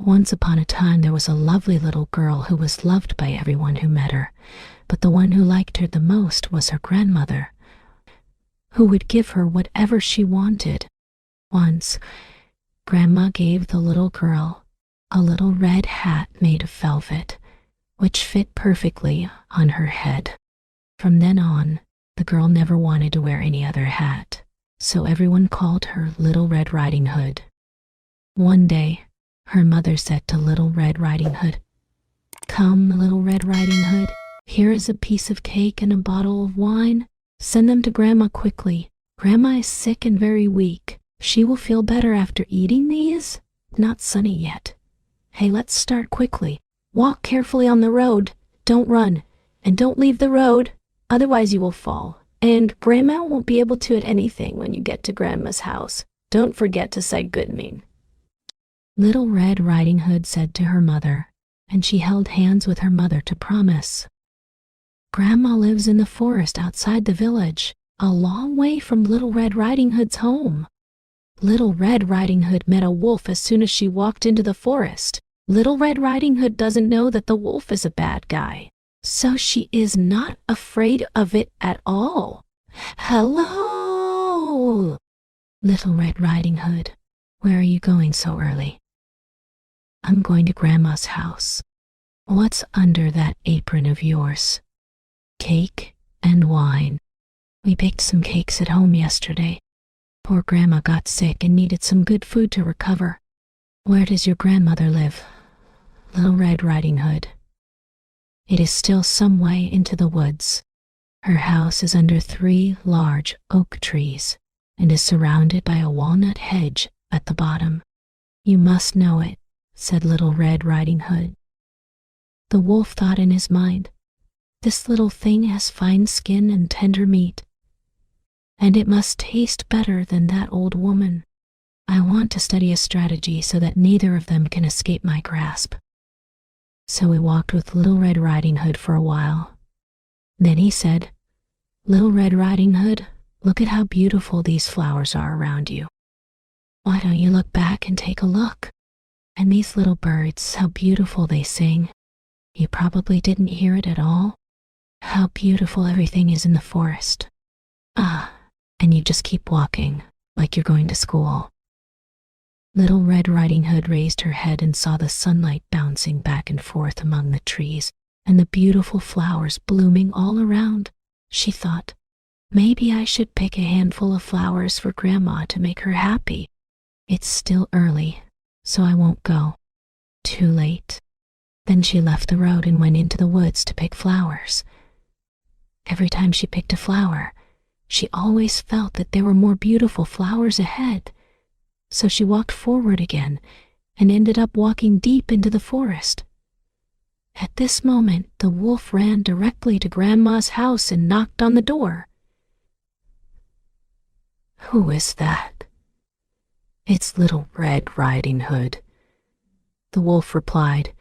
Once upon a time there was a lovely little girl who was loved by everyone who met her, but the one who liked her the most was her grandmother, who would give her whatever she wanted. Once, Grandma gave the little girl a little red hat made of velvet, which fit perfectly on her head. From then on, the girl never wanted to wear any other hat, so everyone called her Little Red Riding Hood. One day, her mother said to Little Red Riding Hood, "Come, Little Red Riding Hood, here is a piece of cake and a bottle of wine. Send them to Grandma quickly. Grandma is sick and very weak. She will feel better after eating these." "Not sunny yet. Hey, let's start quickly. Walk carefully on the road. Don't run. And don't leave the road, otherwise you will fall. And Grandma won't be able to eat anything when you get to Grandma's house. Don't forget to say good morning." Little Red Riding Hood said to her mother, and she held hands with her mother to promise. Grandma lives in the forest outside the village, a long way from Little Red Riding Hood's home. Little Red Riding Hood met a wolf as soon as she walked into the forest. Little Red Riding Hood doesn't know that the wolf is a bad guy, so she is not afraid of it at all. "Hello, Little Red Riding Hood. Where are you going so early?" "I'm going to Grandma's house." "What's under that apron of yours?" "Cake and wine. We baked some cakes at home yesterday. Poor Grandma got sick and needed some good food to recover." "Where does your grandmother live?" "Little Red Riding Hood. It is still some way into the woods. Her house is under 3 large oak trees and is surrounded by a walnut hedge at the bottom." "You must know it," said Little Red Riding Hood. The wolf thought in his mind, "This little thing has fine skin and tender meat, and it must taste better than that old woman. I want to study a strategy so that neither of them can escape my grasp." So he walked with Little Red Riding Hood for a while. Then he said, "Little Red Riding Hood, look at how beautiful these flowers are around you. Why don't you look back and take a look? And these little birds, how beautiful they sing. You probably didn't hear it at all. How beautiful everything is in the forest. And you just keep walking, like you're going to school." Little Red Riding Hood raised her head and saw the sunlight bouncing back and forth among the trees and the beautiful flowers blooming all around. She thought, maybe I should pick a handful of flowers for Grandma to make her happy. It's still early, so I won't go. Too late. Then she left the road and went into the woods to pick flowers. Every time she picked a flower, she always felt that there were more beautiful flowers ahead. So she walked forward again and ended up walking deep into the forest. At this moment, the wolf ran directly to Grandma's house and knocked on the door. "Who is that?" "It's Little Red Riding Hood." The wolf replied.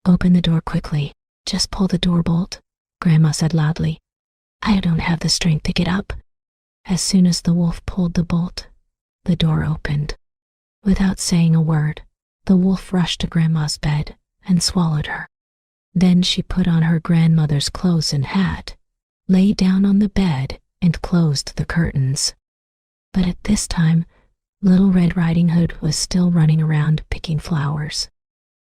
"Open the door quickly. Just pull the door bolt," Grandma said loudly. "I don't have the strength to get up." As soon as the wolf pulled the bolt, the door opened. Without saying a word, the wolf rushed to Grandma's bed and swallowed her. Then she put on her grandmother's clothes and hat, lay down on the bed, and closed the curtains. But at this time, Little Red Riding Hood was still running around picking flowers.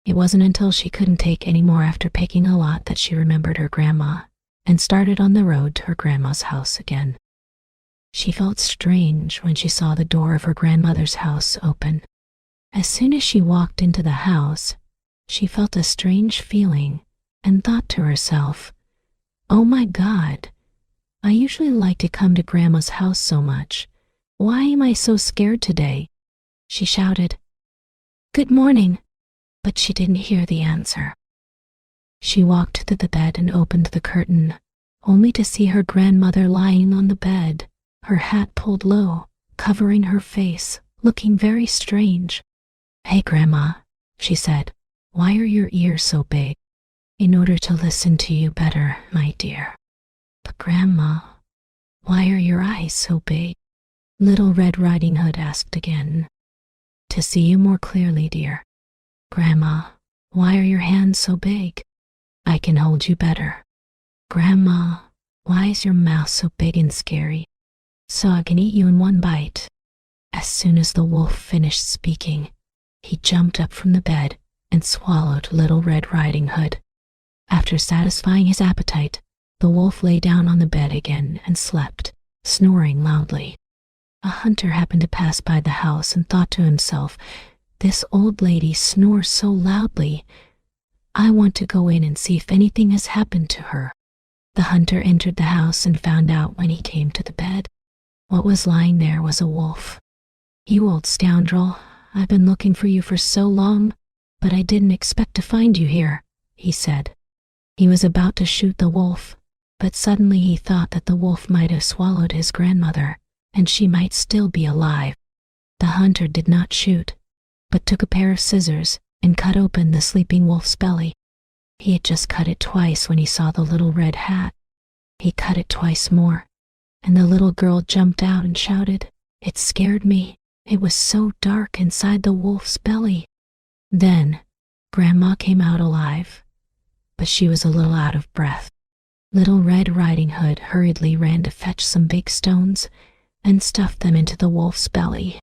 It wasn't until she couldn't take any more after picking a lot that she remembered her grandma and started on the road to her grandma's house again. She felt strange when she saw the door of her grandmother's house open. As soon as she walked into the house, she felt a strange feeling and thought to herself, "Oh my God, I usually like to come to Grandma's house so much. Why am I so scared today?" She shouted, "Good morning," but she didn't hear the answer. She walked to the bed and opened the curtain, only to see her grandmother lying on the bed, her hat pulled low, covering her face, looking very strange. "Hey, Grandma," she said, "why are your ears so big?" "In order to listen to you better, my dear." "But Grandma, why are your eyes so big?" Little Red Riding Hood asked again. "To see you more clearly, dear." Grandma, why are your hands so big? I can hold you better. Grandma, why is your mouth so big and scary? So I can eat you in one bite. As soon as the wolf finished speaking, he jumped up from the bed and swallowed Little Red Riding Hood. After satisfying his appetite, the wolf lay down on the bed again and slept, snoring loudly. A hunter happened to pass by the house and thought to himself, "This old lady snores so loudly. I want to go in and see if anything has happened to her." The hunter entered the house and found out when he came to the bed. What was lying there was a wolf. "You old scoundrel, I've been looking for you for so long, but I didn't expect to find you here," he said. He was about to shoot the wolf, but suddenly he thought that the wolf might have swallowed his grandmother, and she might still be alive. The hunter did not shoot, but took a pair of scissors and cut open the sleeping wolf's belly. He had just cut it twice when he saw the little red hat. He cut it twice more, and the little girl jumped out and shouted, "It scared me. It was so dark inside the wolf's belly." Then, Grandma came out alive, but she was a little out of breath. Little Red Riding Hood hurriedly ran to fetch some big stones and stuffed them into the wolf's belly.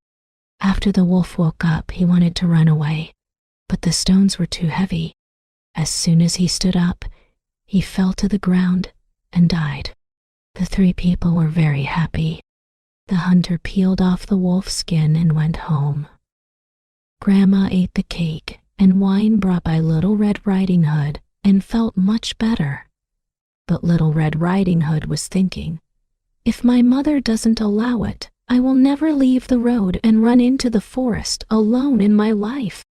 After the wolf woke up, he wanted to run away, but the stones were too heavy. As soon as he stood up, he fell to the ground and died. The three people were very happy. The hunter peeled off the wolf's skin and went home. Grandma ate the cake and wine brought by Little Red Riding Hood and felt much better. But Little Red Riding Hood was thinking, "If my mother doesn't allow it, I will never leave the road and run into the forest alone in my life."